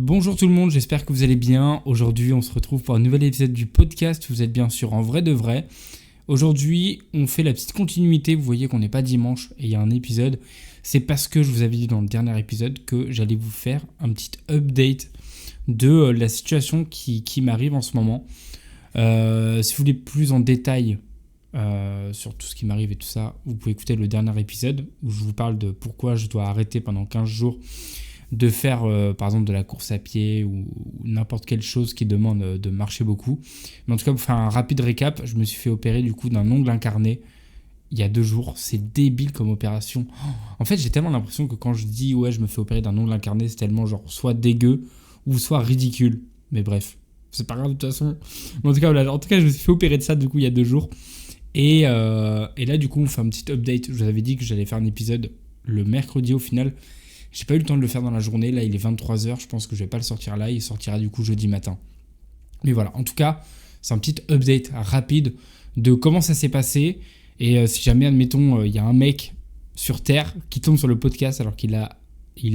Bonjour tout le monde, j'espère que vous allez bien. Aujourd'hui, on se retrouve pour un nouvel épisode du podcast. Vous êtes bien sûr en vrai de vrai. Aujourd'hui, on fait la petite continuité. Vous voyez qu'on n'est pas dimanche et il y a un épisode. C'est parce que je vous avais dit dans le dernier épisode que j'allais vous faire un petit update de la situation qui m'arrive en ce moment. Si vous voulez plus en détail sur tout ce qui m'arrive et tout ça, vous pouvez écouter le dernier épisode où je vous parle de pourquoi je dois arrêter pendant 15 jours de faire par exemple de la course à pied ou n'importe quelle chose qui demande de marcher beaucoup. Mais en tout cas, pour faire un rapide récap, je me suis fait opérer du coup d'un ongle incarné il y a 2 jours. C'est débile comme opération. En fait, j'ai tellement l'impression que quand je dis ouais, je me fais opérer d'un ongle incarné, c'est tellement genre soit dégueu ou soit ridicule. Mais bref, c'est pas grave de toute façon. Mais en tout cas, voilà, je me suis fait opérer de ça du coup il y a 2 jours. Et là, du coup, on fait un petit update. Je vous avais dit que j'allais faire un épisode le mercredi au final. J'ai pas eu le temps de le faire dans la journée. Là, il est 23h. Je pense que je vais pas le sortir là. Il sortira du coup jeudi matin. Mais voilà. En tout cas, c'est un petit update rapide de comment ça s'est passé. Et si jamais, admettons, il y a un mec sur Terre qui tombe sur le podcast alors qu'il a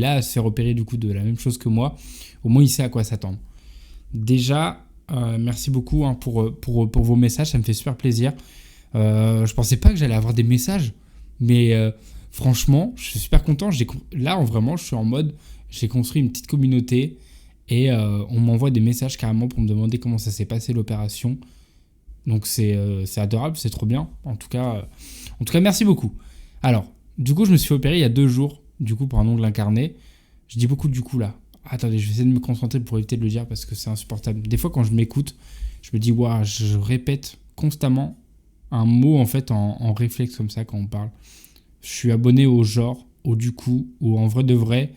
à se faire opérer du coup de la même chose que moi, au moins il sait à quoi s'attendre. Déjà, merci beaucoup pour vos messages. Ça me fait super plaisir. Je pensais pas que j'allais avoir des messages. Mais... franchement, je suis super content. Là, vraiment, je suis en mode, j'ai construit une petite communauté et on m'envoie des messages carrément pour me demander comment ça s'est passé l'opération. Donc c'est adorable, c'est trop bien. En tout cas, merci beaucoup. Alors, du coup, je me suis fait opérer il y a 2 jours, du coup, pour un ongle incarné. Je dis beaucoup du coup là. Attendez, je vais essayer de me concentrer pour éviter de le dire parce que c'est insupportable. Des fois, quand je m'écoute, je me dis, waouh, je répète constamment un mot en fait en réflexe comme ça quand on parle. Je suis abonné au genre, au du coup, au en vrai de vrai,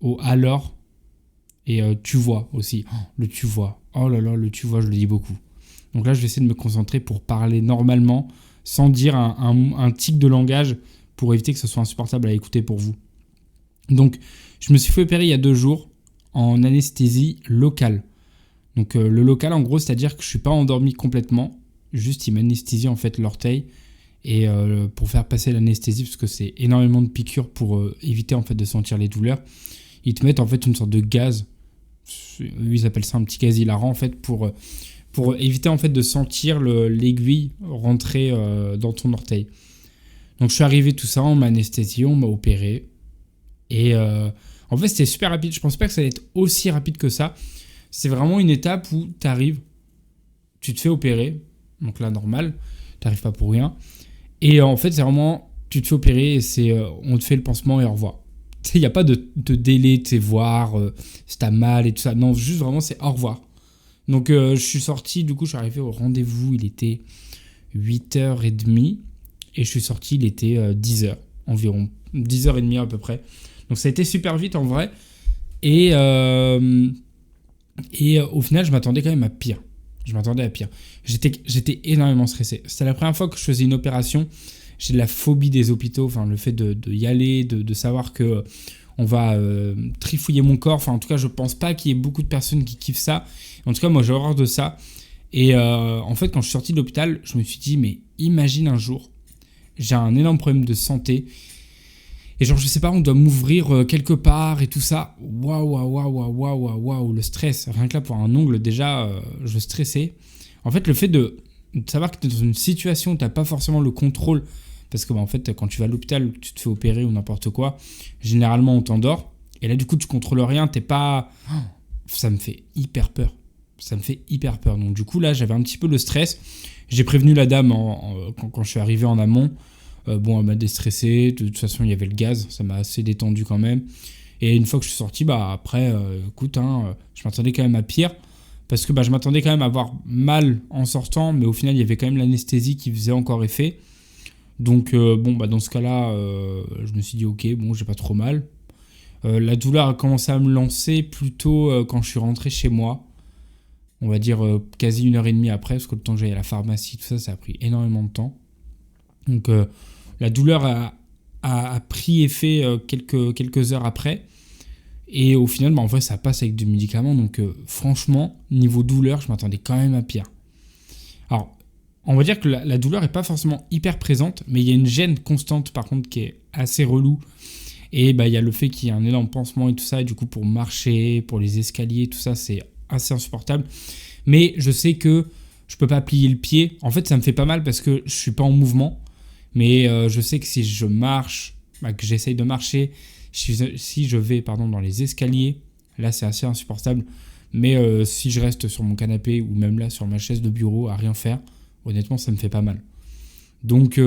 au alors et tu vois aussi. Oh, le tu vois. Oh là là, le tu vois, je le dis beaucoup. Donc là, je vais essayer de me concentrer pour parler normalement sans dire un tic de langage pour éviter que ce soit insupportable à écouter pour vous. Donc, je me suis fait opérer il y a 2 jours en anesthésie locale. Donc, le local, en gros, c'est-à-dire que je ne suis pas endormi complètement. Juste, il m'anesthésie en fait l'orteil. Et pour faire passer l'anesthésie, parce que c'est énormément de piqûres pour éviter en fait de sentir les douleurs, ils te mettent en fait une sorte de gaz. Ils appellent ça un petit gaz hilarant en fait pour éviter en fait de sentir l'aiguille rentrer dans ton orteil. Donc je suis arrivé tout ça, on m'a anesthésié, on m'a opéré. Et en fait c'était super rapide. Je pensais pas que ça allait être aussi rapide que ça. C'est vraiment une étape où tu arrives, tu te fais opérer. Donc là normal, t'arrives pas pour rien. Et en fait, c'est vraiment, tu te fais opérer et on te fait le pansement et au revoir. Il n'y a pas de délai, tu sais, voir si t'as mal et tout ça. Non, juste vraiment, c'est au revoir. Donc, je suis sorti, du coup, je suis arrivé au rendez-vous, il était 8h30 et je suis sorti, il était 10h environ. 10h30 à peu près. Donc, ça a été super vite en vrai. Et au final, je m'attendais quand même à pire. J'étais énormément stressé. C'était la première fois que je faisais une opération. J'ai de la phobie des hôpitaux. Enfin, le fait de y aller, de savoir que on va trifouiller mon corps. Enfin, en tout cas, je pense pas qu'il y ait beaucoup de personnes qui kiffent ça. En tout cas, moi, j'ai horreur de ça. Et en fait, quand je suis sorti de l'hôpital, je me suis dit, mais imagine un jour, j'ai un énorme problème de santé. Et genre, je sais pas, on doit m'ouvrir quelque part et tout ça. Waouh, le stress. Rien que là, pour un ongle, déjà, je stressais. En fait, le fait de savoir que tu es dans une situation où tu n'as pas forcément le contrôle, parce que en fait, quand tu vas à l'hôpital, tu te fais opérer ou n'importe quoi, généralement, on t'endort. Et là, du coup, tu contrôles rien, t'es pas... Ça me fait hyper peur. Donc, du coup, là, j'avais un petit peu le stress. J'ai prévenu la dame quand je suis arrivé en amont. Elle m'a déstressé. De toute façon, il y avait le gaz. Ça m'a assez détendu quand même. Et une fois que je suis sorti, après, écoute, je m'attendais quand même à pire. Parce que je m'attendais quand même à avoir mal en sortant. Mais au final, il y avait quand même l'anesthésie qui faisait encore effet. Donc, dans ce cas-là, je me suis dit, ok, j'ai pas trop mal. La douleur a commencé à me lancer plutôt quand je suis rentré chez moi. On va dire quasi 1h30 après. Parce que le temps que j'aille à la pharmacie, tout ça, ça a pris énormément de temps. Donc, la douleur a pris effet quelques heures après. Et au final, en fait, ça passe avec des médicaments. Donc, franchement, niveau douleur, je m'attendais quand même à pire. Alors, on va dire que la douleur n'est pas forcément hyper présente, mais il y a une gêne constante, par contre, qui est assez relou. Et il y a le fait qu'il y ait un énorme pansement et tout ça. Et du coup, pour marcher, pour les escaliers, tout ça, c'est assez insupportable. Mais je sais que je peux pas plier le pied. En fait, ça me fait pas mal parce que je suis pas en mouvement. Mais je sais que si je marche, que j'essaye de marcher, si je vais dans les escaliers, là, c'est assez insupportable. Mais si je reste sur mon canapé ou même là sur ma chaise de bureau à rien faire, honnêtement, ça me fait pas mal. Donc,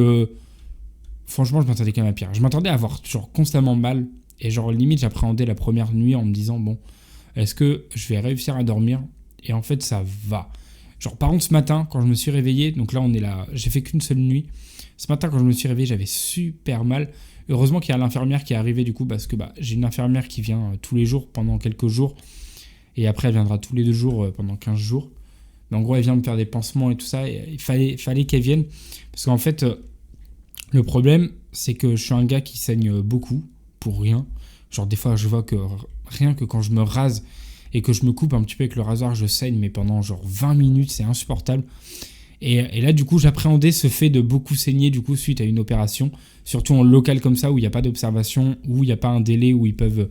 franchement, je m'attendais quand même à pire. Je m'attendais à avoir genre constamment mal. Et genre, limite, j'appréhendais la première nuit en me disant, bon, est-ce que je vais réussir à dormir ? Et en fait, ça va. Genre, par contre, ce matin, quand je me suis réveillé, donc là, on est là, j'ai fait qu'une seule nuit. Ce matin, quand je me suis réveillé, j'avais super mal. Heureusement qu'il y a l'infirmière qui est arrivée du coup, parce que j'ai une infirmière qui vient tous les jours pendant quelques jours. Et après, elle viendra tous les 2 jours pendant 15 jours. Mais en gros, elle vient me faire des pansements et tout ça. Et il fallait qu'elle vienne. Parce qu'en fait, le problème, c'est que je suis un gars qui saigne beaucoup pour rien. Genre, des fois, je vois que rien que quand je me rase et que je me coupe un petit peu avec le rasoir, je saigne, mais pendant genre 20 minutes, c'est insupportable. Et là, du coup, j'appréhendais ce fait de beaucoup saigner, du coup, suite à une opération. Surtout en local comme ça, où il n'y a pas d'observation, où il n'y a pas un délai, où ils peuvent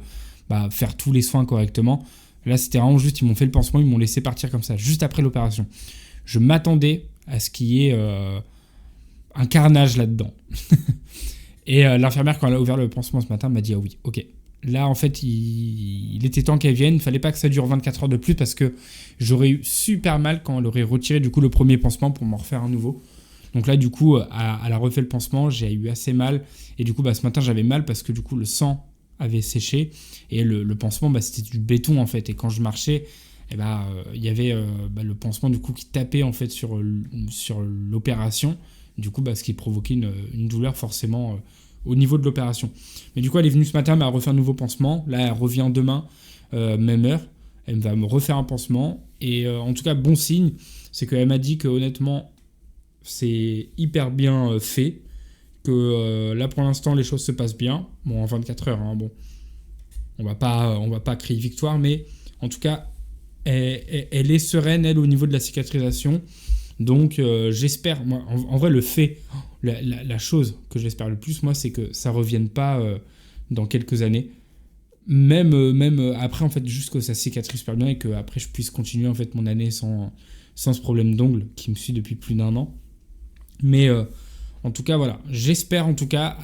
faire tous les soins correctement. Là, c'était vraiment juste, ils m'ont fait le pansement, ils m'ont laissé partir comme ça, juste après l'opération. Je m'attendais à ce qu'il y ait un carnage là-dedans. Et l'infirmière, quand elle a ouvert le pansement ce matin, m'a dit « Ah oui, ok ». Là, en fait, il était temps qu'elle vienne. Il ne fallait pas que ça dure 24 heures de plus parce que j'aurais eu super mal quand elle aurait retiré du coup le premier pansement pour m'en refaire un nouveau. Donc là, du coup, elle a refait le pansement. J'ai eu assez mal. Et du coup, ce matin, j'avais mal parce que du coup, le sang avait séché. Et le pansement, c'était du béton en fait. Et quand je marchais, il y avait le pansement du coup qui tapait en fait sur l'opération. Du coup, ce qui provoquait une douleur forcément au niveau de l'opération. Mais du coup, elle est venue ce matin, elle m'a refait un nouveau pansement. Là, elle revient demain, même heure. Elle va me refaire un pansement. Et en tout cas, bon signe, c'est qu'elle m'a dit que honnêtement, c'est hyper bien fait. Que là, pour l'instant, les choses se passent bien. Bon, en 24 heures, bon. On va pas crier victoire, mais en tout cas, elle est sereine, elle, au niveau de la cicatrisation. Donc, j'espère, moi, en vrai, le fait, la chose que j'espère le plus, moi, c'est que ça revienne pas dans quelques années. Même après, en fait, juste que ça cicatrise super bien et que après je puisse continuer, en fait, mon année sans ce problème d'ongle qui me suit depuis plus d'1 an. Mais en tout cas, voilà. J'espère, en tout cas,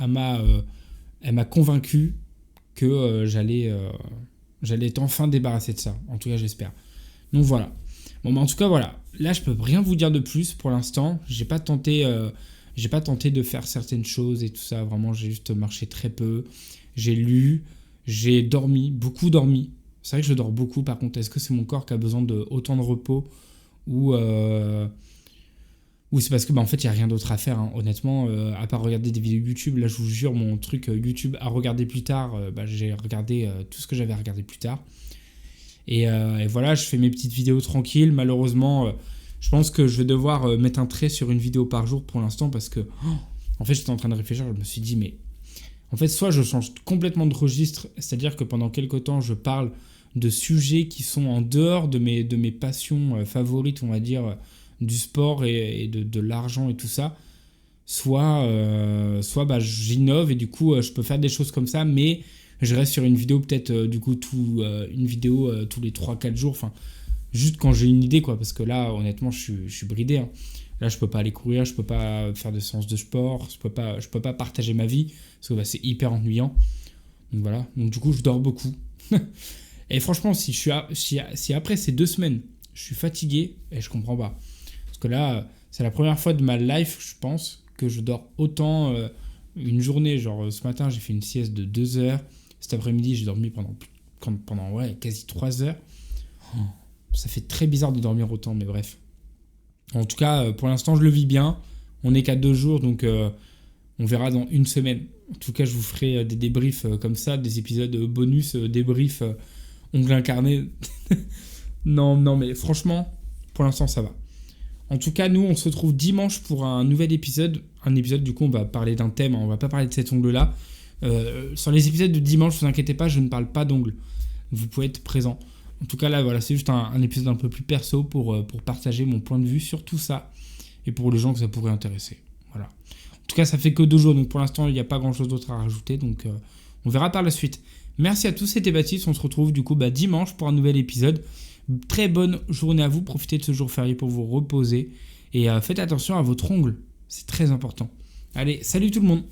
elle m'a convaincu que j'allais être enfin débarrassé de ça. En tout cas, j'espère. Donc, voilà. Bon, en tout cas, voilà. Là, je peux rien vous dire de plus pour l'instant. J'ai pas tenté de faire certaines choses et tout ça. Vraiment, j'ai juste marché très peu. J'ai lu, j'ai dormi, beaucoup dormi. C'est vrai que je dors beaucoup. Par contre, est-ce que c'est mon corps qui a besoin de autant de repos ou c'est parce que en fait, il y a rien d'autre à faire. Hein. Honnêtement, à part regarder des vidéos YouTube. Là, je vous jure, mon truc YouTube à regarder plus tard. J'ai regardé tout ce que j'avais à regarder plus tard. Et voilà, je fais mes petites vidéos tranquilles. Malheureusement, je pense que je vais devoir mettre un trait sur une vidéo par jour pour l'instant parce que, en fait, j'étais en train de réfléchir. Je me suis dit, mais en fait, soit je change complètement de registre, c'est-à-dire que pendant quelques temps, je parle de sujets qui sont en dehors de mes passions favorites, on va dire, du sport et de l'argent et tout ça. Soit j'innove et du coup, je peux faire des choses comme ça, mais je reste sur une vidéo peut-être une vidéo tous les 3-4 jours, enfin juste quand j'ai une idée quoi, parce que là honnêtement je suis bridé. Hein. Là je peux pas aller courir, je peux pas faire de séances de sport, je peux pas partager ma vie parce que c'est hyper ennuyant. Donc voilà, donc du coup je dors beaucoup. Et franchement si après ces 2 semaines je suis fatigué, et je comprends pas. Parce que là c'est la première fois de ma life je pense que je dors autant une journée. Genre ce matin j'ai fait une sieste de 2 heures. Cet après-midi, j'ai dormi pendant quasi 3 heures. Ça fait très bizarre de dormir autant, mais bref. En tout cas, pour l'instant, je le vis bien. On n'est qu'à 2 jours, donc on verra dans 1 semaine. En tout cas, je vous ferai des débriefs comme ça, des épisodes bonus, débriefs ongles incarnés. Non, mais franchement, pour l'instant, ça va. En tout cas, nous, on se retrouve dimanche pour un nouvel épisode. Un épisode, du coup, on va parler d'un thème. On va pas parler de cet ongle-là. Sur les épisodes de dimanche, ne vous inquiétez pas, je ne parle pas d'ongles. Vous pouvez être présent. En tout cas, là, voilà, c'est juste un épisode un peu plus perso pour partager mon point de vue sur tout ça et pour les gens que ça pourrait intéresser. Voilà. En tout cas, ça fait que 2 jours, donc pour l'instant, il n'y a pas grand-chose d'autre à rajouter. Donc, On verra par la suite. Merci à tous, c'était Baptiste. On se retrouve du coup dimanche pour un nouvel épisode. Très bonne journée à vous. Profitez de ce jour férié pour vous reposer. Et faites attention à votre ongle. C'est très important. Allez, salut tout le monde.